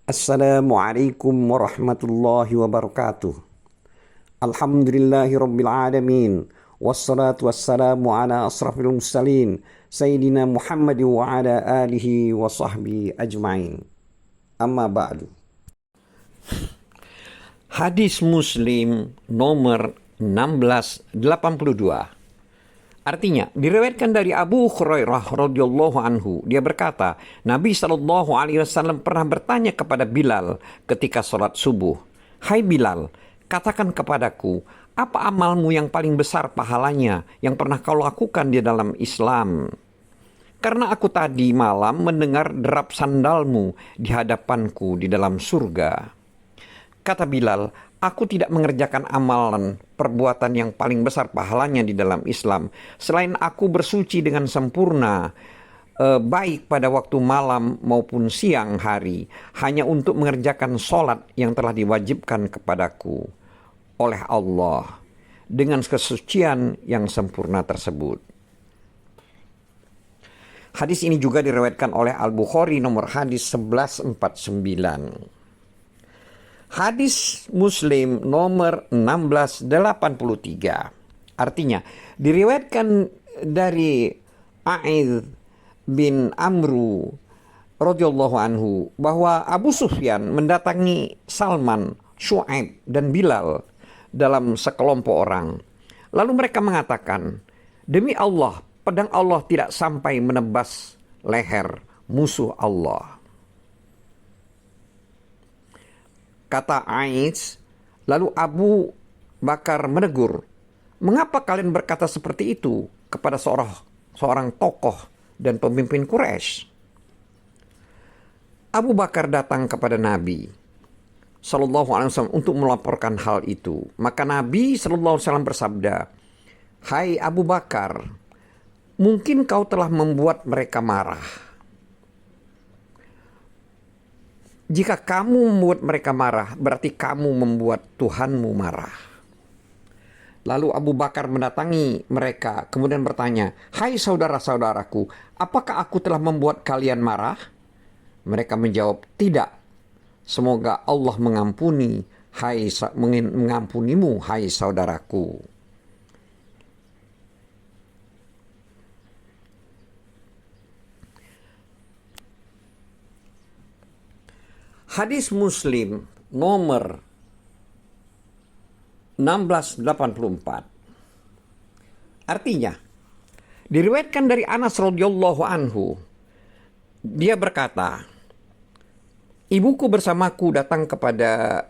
Assalamualaikum warahmatullahi wabarakatuh. Alhamdulillahi rabbil alamin. Wassalatu wassalamu ala asrafil mursalin Sayyidina Muhammad wa ala alihi wa sahbihi ajma'in. Amma ba'du. Hadis Muslim nomor 1682. Artinya, diriwayatkan dari Abu Hurairah radhiyallahu anhu, dia berkata, Nabi sallallahu alaihi wasallam pernah bertanya kepada Bilal ketika sholat subuh, "Hai Bilal, katakan kepadaku, apa amalmu yang paling besar pahalanya yang pernah kau lakukan di dalam Islam? Karena aku tadi malam mendengar derap sandalmu di hadapanku di dalam surga." Kata Bilal, "Aku tidak mengerjakan amalan perbuatan yang paling besar pahalanya di dalam Islam selain aku bersuci dengan sempurna, baik pada waktu malam maupun siang hari, hanya untuk mengerjakan sholat yang telah diwajibkan kepadaku oleh Allah dengan kesucian yang sempurna tersebut." Hadis ini juga diriwayatkan oleh Al-Bukhari nomor hadis 1149. Hadis Muslim nomor 1683. Artinya, diriwayatkan dari A'idh bin Amru radhiyallahu anhu bahwa Abu Sufyan mendatangi Salman, Syuaib dan Bilal dalam sekelompok orang. Lalu mereka mengatakan, "Demi Allah, pedang Allah tidak sampai menebas leher musuh Allah." Kata A'idh, lalu Abu Bakar menegur, "Mengapa kalian berkata seperti itu kepada seorang tokoh dan pemimpin Quraisy?" Abu Bakar datang kepada Nabi Sallallahu Alaihi Wasallam untuk melaporkan hal itu. Maka Nabi Sallallahu Alaihi Wasallam bersabda, "Hai Abu Bakar, mungkin kau telah membuat mereka marah. Jika kamu membuat mereka marah, berarti kamu membuat Tuhanmu marah." Lalu Abu Bakar mendatangi mereka, kemudian bertanya, "Hai saudara-saudaraku, apakah aku telah membuat kalian marah?" Mereka menjawab, "Tidak. Semoga Allah mengampunimu, hai saudaraku." Hadis Muslim nomor 1684. Artinya, diriwayatkan dari Anas radhiyallahu anhu, dia berkata, "Ibuku bersamaku datang kepada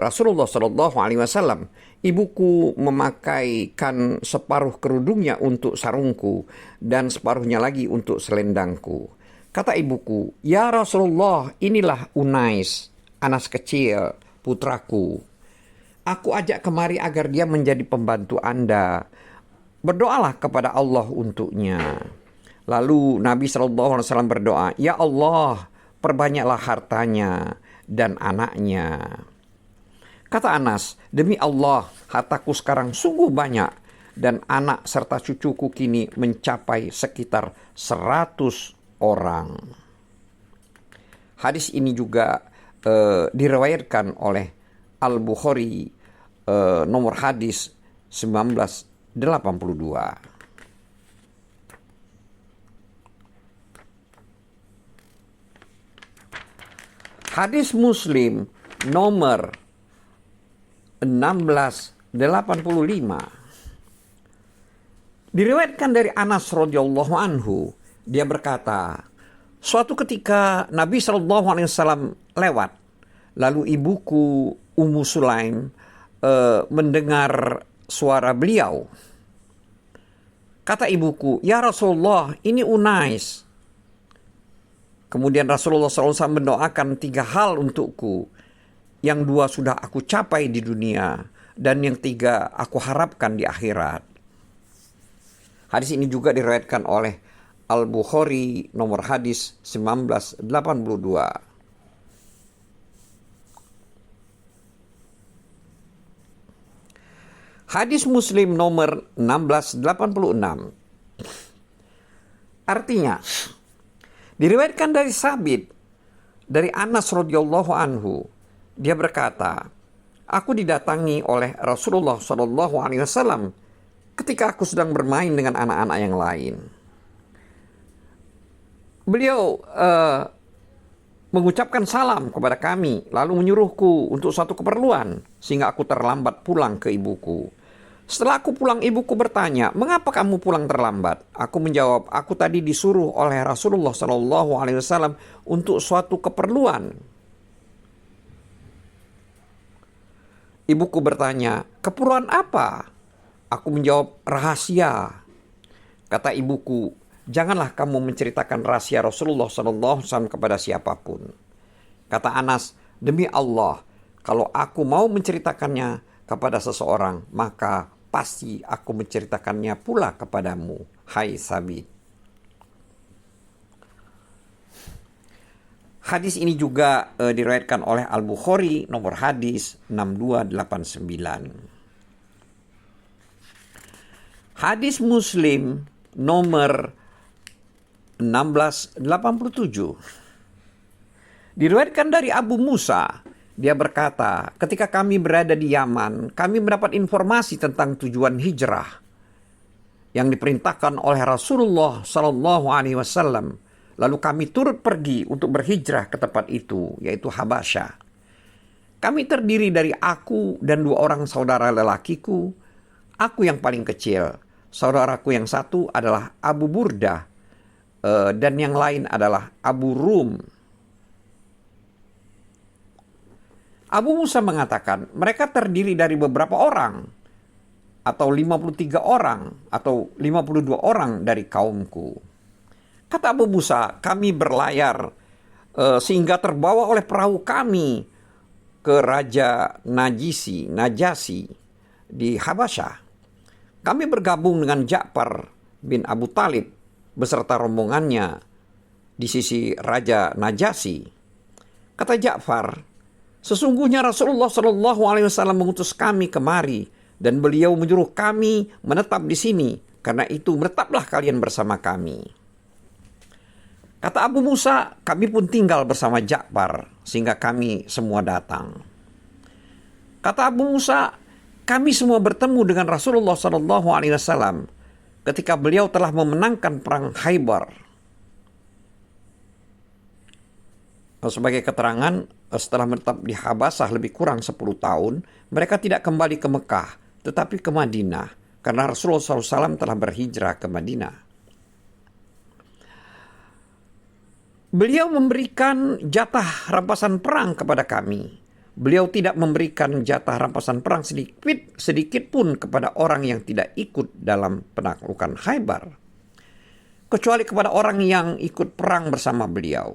Rasulullah sallallahu alaihi wasallam. Ibuku memakaikan separuh kerudungnya untuk sarungku dan separuhnya lagi untuk selendangku. Kata ibuku, 'Ya Rasulullah, inilah Unais, anak kecil, putraku. Aku ajak kemari agar dia menjadi pembantu Anda. Berdoalah kepada Allah untuknya.' Lalu Nabi SAW berdoa, 'Ya Allah, perbanyaklah hartanya dan anaknya.' Kata Anas, 'Demi Allah, hartaku sekarang sungguh banyak dan anak serta cucuku kini mencapai sekitar 100 orang.'" Hadis ini juga diriwayatkan oleh Al-Bukhari nomor hadis 1982. Hadis Muslim nomor 1685. Diriwayatkan dari Anas radhiyallahu anhu, dia berkata, "Suatu ketika Nabi SAW lewat, lalu ibuku Ummu Sulaim mendengar suara beliau. Kata ibuku, 'Ya Rasulullah, ini Unais.' Kemudian Rasulullah SAW mendoakan 3 hal untukku. Yang 2 sudah aku capai di dunia, dan yang 3 aku harapkan di akhirat." Hadis ini juga diriwayatkan oleh Al-Bukhari nomor hadis 1982. Hadis Muslim nomor 1686. Artinya, diriwayatkan dari Sabit Dari Anas radhiyallahu anhu, dia berkata, aku didatangi oleh Rasulullah Shallallahu Alaihi Wasallam ketika aku sedang bermain dengan anak-anak yang lain. Beliau mengucapkan salam kepada kami, lalu menyuruhku untuk suatu keperluan, sehingga aku terlambat pulang ke ibuku. Setelah aku pulang, ibuku bertanya, mengapa kamu pulang terlambat? Aku menjawab, aku tadi disuruh oleh Rasulullah Shallallahu Alaihi Wasallam untuk suatu keperluan. Ibuku bertanya, keperluan apa? Aku menjawab, rahasia. Kata ibuku, janganlah kamu menceritakan rahasia Rasulullah SAW kepada siapapun. Kata Anas, demi Allah, kalau aku mau menceritakannya kepada seseorang, maka pasti aku menceritakannya pula kepadamu, hai Sabit. Hadis ini juga diriwayatkan oleh Al-Bukhari, nomor hadis 6289. Hadis Muslim nomor 1687. Diriwayatkan dari Abu Musa, dia berkata, ketika kami berada di Yaman, kami mendapat informasi tentang tujuan hijrah yang diperintahkan oleh Rasulullah Sallallahu Alaihi Wasallam. Lalu kami turut pergi untuk berhijrah ke tempat itu, yaitu Habasyah. Kami terdiri dari aku dan 2 orang saudara lelakiku. Aku yang paling kecil. Saudaraku yang satu adalah Abu Burdah, dan yang lain adalah Abu Rum. Abu Musa mengatakan, mereka terdiri dari beberapa orang, atau 53 orang, atau 52 orang dari kaumku. Kata Abu Musa, kami berlayar sehingga terbawa oleh perahu kami ke Raja Najasi di Habasyah. Kami bergabung dengan Ja'far bin Abu Talib beserta rombongannya di sisi Raja Najasi. Kata Ja'far, sesungguhnya Rasulullah Shallallahu Alaihi Wasallam mengutus kami kemari dan beliau menyuruh kami menetap di sini. Karena itu menetaplah kalian bersama kami. Kata Abu Musa, kami pun tinggal bersama Ja'far sehingga kami semua datang. Kata Abu Musa, kami semua bertemu dengan Rasulullah Shallallahu Alaihi Wasallam ketika beliau telah memenangkan perang Khaybar. Sebagai keterangan, setelah menetap di Habasyah lebih kurang 10 tahun, mereka tidak kembali ke Mekah, tetapi ke Madinah, karena Rasulullah SAW telah berhijrah ke Madinah. Beliau memberikan jatah rampasan perang kepada kami. Beliau tidak memberikan jatah rampasan perang sedikit pun kepada orang yang tidak ikut dalam penaklukan Khaybar, kecuali kepada orang yang ikut perang bersama beliau.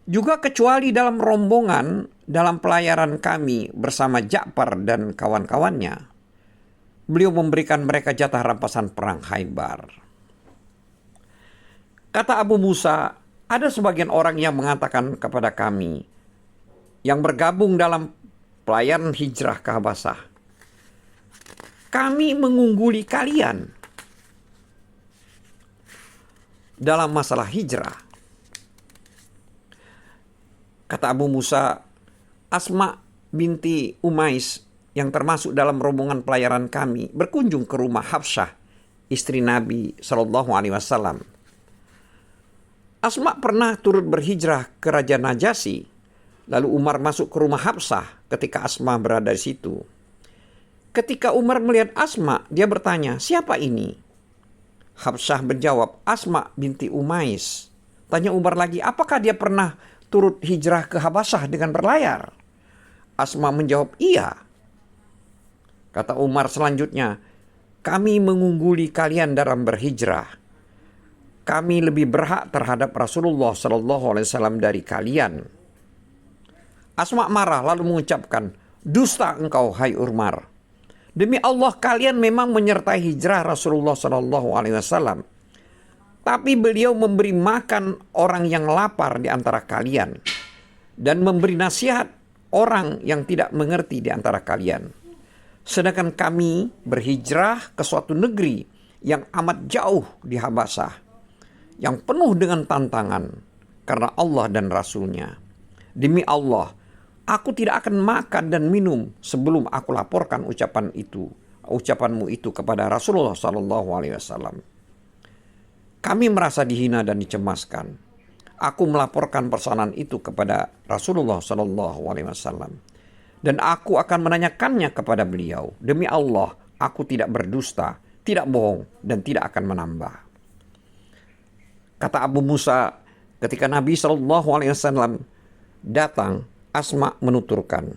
Juga kecuali dalam rombongan dalam pelayaran kami bersama Ja'far dan kawan-kawannya. Beliau memberikan mereka jatah rampasan perang Khaybar. Kata Abu Musa, ada sebagian orang yang mengatakan kepada kami yang bergabung dalam pelayaran hijrah ke Habasyah, kami mengungguli kalian dalam masalah hijrah. Kata Abu Musa, Asma binti Umais yang termasuk dalam rombongan pelayaran kami berkunjung ke rumah Hafsah, istri Nabi Shallallahu Alaihi Wasallam. Asma pernah turut berhijrah ke Raja Najasi. Lalu Umar masuk ke rumah Hafsah ketika Asma berada di situ. Ketika Umar melihat Asma, dia bertanya, siapa ini? Hafsah menjawab, Asma binti Umais. Tanya Umar lagi, apakah dia pernah turut hijrah ke Habasyah dengan berlayar? Asma menjawab, iya. Kata Umar selanjutnya, kami mengungguli kalian dalam berhijrah. Kami lebih berhak terhadap Rasulullah SAW dari kalian. Asma marah lalu mengucapkan, dusta engkau hai Umar. Demi Allah kalian memang menyertai hijrah Rasulullah SAW. Tapi beliau memberi makan orang yang lapar di antara kalian. Dan memberi nasihat orang yang tidak mengerti di antara kalian. Sedangkan kami berhijrah ke suatu negeri yang amat jauh di Habasyah, yang penuh dengan tantangan karena Allah dan Rasulnya. demi Allah, aku tidak akan makan dan minum sebelum aku laporkan ucapanmu itu kepada Rasulullah Sallallahu Alaihi Wasallam. Kami merasa dihina dan dicemaskan. Aku melaporkan persoalan itu kepada Rasulullah Sallallahu Alaihi Wasallam, dan aku akan menanyakannya kepada beliau. Demi Allah, aku tidak berdusta, tidak bohong, dan tidak akan menambah. Kata Abu Musa, ketika Nabi Sallallahu Alaihi Wasallam datang, Asma menuturkan,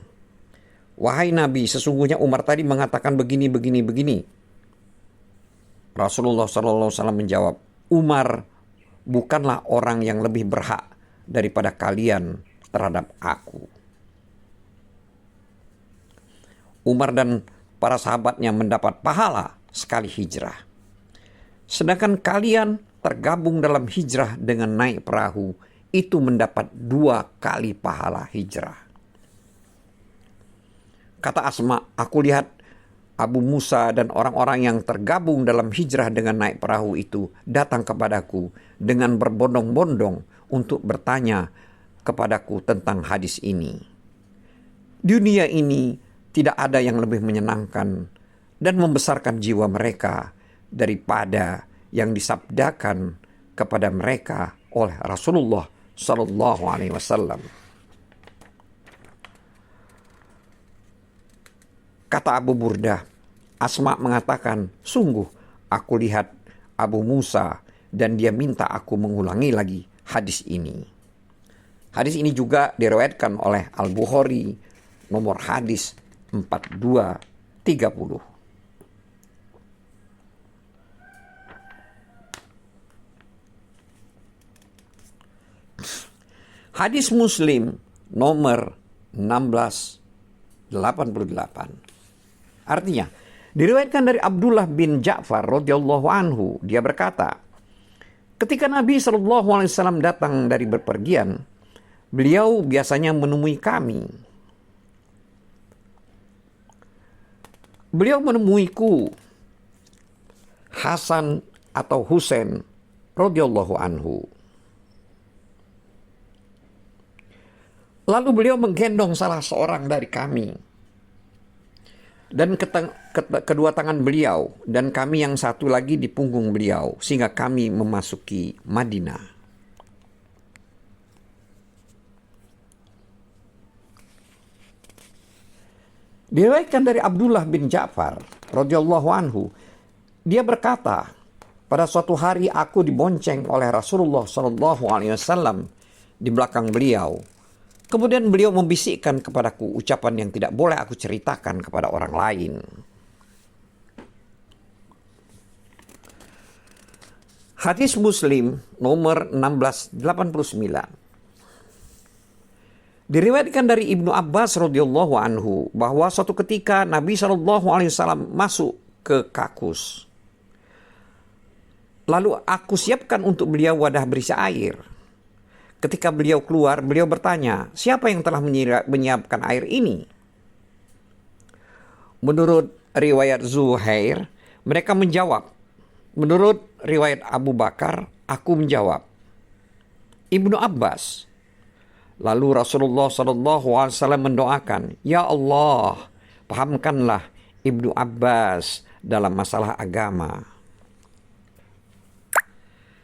wahai Nabi, sesungguhnya Umar tadi mengatakan begini. Rasulullah Sallallahu Alaihi Wasallam menjawab, Umar bukanlah orang yang lebih berhak daripada kalian terhadap aku. Umar dan para sahabatnya mendapat pahala sekali hijrah. Sedangkan kalian tergabung dalam hijrah dengan naik perahu, itu mendapat 2 kali pahala hijrah. Kata Asma, aku lihat Abu Musa dan orang-orang yang tergabung dalam hijrah dengan naik perahu itu datang kepadaku dengan berbondong-bondong untuk bertanya kepadaku tentang hadis ini. Dunia ini tidak ada yang lebih menyenangkan dan membesarkan jiwa mereka daripada yang disabdakan kepada mereka oleh Rasulullah Sallallahu Alaihi Wasallam. Kata Abu Burdah, Asma mengatakan, sungguh aku lihat Abu Musa dan dia minta aku mengulangi lagi hadis ini. Hadis ini juga diriwayatkan oleh Al-Bukhari, nomor hadis 4230. Hadis Muslim nomor 1688. Artinya, diriwayatkan dari Abdullah bin Ja'far radhiyallahu anhu, dia berkata, ketika Nabi Shallallahu Alaihi Wasallam datang dari bepergian, beliau biasanya menemui kami. Beliau menemuiku, Hasan atau Husain radhiyallahu anhu. Lalu beliau menggendong salah seorang dari kami dan kedua tangan beliau, dan kami yang satu lagi di punggung beliau, sehingga kami memasuki Madinah. Diriwayatkan dari Abdullah bin Ja'far radhiyallahu anhu, dia berkata, pada suatu hari aku dibonceng oleh Rasulullah Sallallahu Alaihi Wasallam di belakang beliau. Kemudian beliau membisikkan kepadaku ucapan yang tidak boleh aku ceritakan kepada orang lain. Hadis Muslim nomor 1689. Diriwayatkan dari Ibnu Abbas radhiyallahu anhu bahwa suatu ketika Nabi Shallallahu Alaihi Wasallam masuk ke kakus. Lalu aku siapkan untuk beliau wadah berisi air. Ketika beliau keluar, beliau bertanya, siapa yang telah menyiapkan air ini? Menurut riwayat Zuhair, mereka menjawab. Menurut riwayat Abu Bakar, aku menjawab, Ibnu Abbas. Lalu Rasulullah SAW mendoakan, ya Allah, pahamkanlah Ibnu Abbas dalam masalah agama.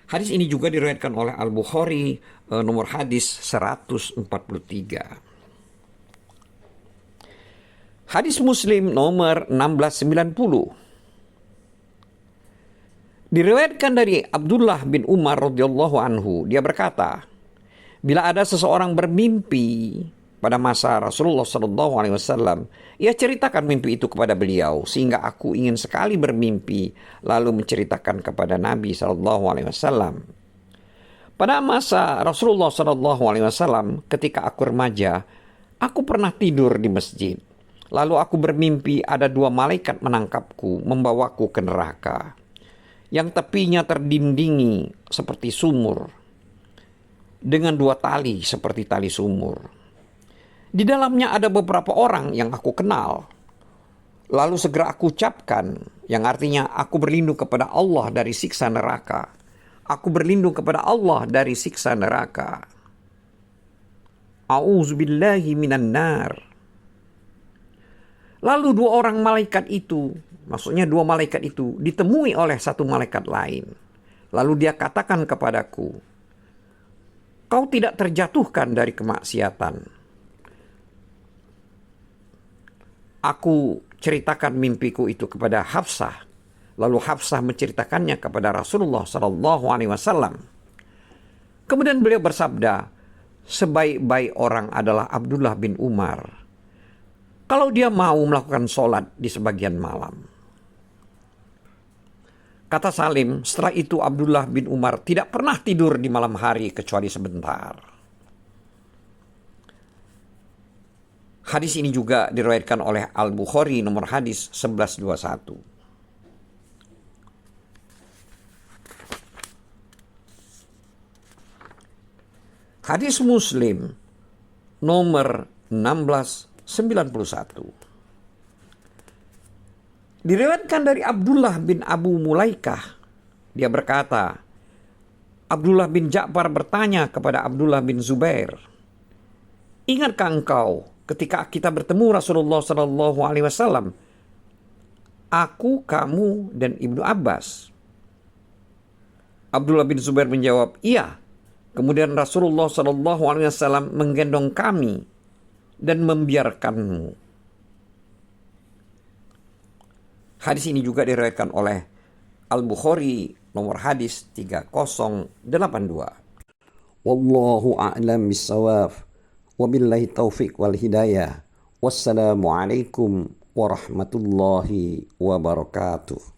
Hadis ini juga diriwayatkan oleh Al-Bukhari, nomor hadis 143. Hadis Muslim nomor 1690. Diriwayatkan dari Abdullah bin Umar radhiyallahu anhu, dia berkata, bila ada seseorang bermimpi pada masa Rasulullah sallallahu alaihi wasallam, ia ceritakan mimpi itu kepada beliau, sehingga aku ingin sekali bermimpi lalu menceritakan kepada Nabi sallallahu alaihi wasallam. Pada masa Rasulullah sallallahu alaihi wasallam, ketika aku remaja, aku pernah tidur di masjid. Lalu aku bermimpi ada 2 malaikat menangkapku, membawaku ke neraka, yang tepinya terdindingi seperti sumur, dengan 2 tali seperti tali sumur. Di dalamnya ada beberapa orang yang aku kenal. Lalu segera aku ucapkan, yang artinya aku berlindung kepada Allah dari siksa neraka. Aku berlindung kepada Allah dari siksa neraka. A'udzubillahi minan nar. Lalu dua orang malaikat itu, maksudnya dua malaikat itu ditemui oleh satu malaikat lain. Lalu dia katakan kepadaku, kau tidak terjatuhkan dari kemaksiatan. Aku ceritakan mimpiku itu kepada Hafsah. Lalu Hafsah menceritakannya kepada Rasulullah SAW. Kemudian beliau bersabda, sebaik-baik orang adalah Abdullah bin Umar kalau dia mau melakukan sholat di sebagian malam. Kata Salim, setelah itu Abdullah bin Umar tidak pernah tidur di malam hari kecuali sebentar. Hadis ini juga diriwayatkan oleh Al-Bukhari nomor hadis 1121. Hadis Muslim nomor 1691. Diriwayatkan dari Abdullah bin Abu Mulaikah. Dia berkata, Abdullah bin Ja'far bertanya kepada Abdullah bin Zubair, ingatkah engkau ketika kita bertemu Rasulullah SAW, aku, kamu, dan Ibnu Abbas? Abdullah bin Zubair menjawab, iya. Kemudian Rasulullah SAW menggendong kami dan membiarkanmu. Hadis ini juga diriwayatkan oleh Al-Bukhari nomor hadis 3082. Wallahu a'lam bissawab. Wabillahi taufiq wal hidayah. Wassalamualaikum warahmatullahi wabarakatuh.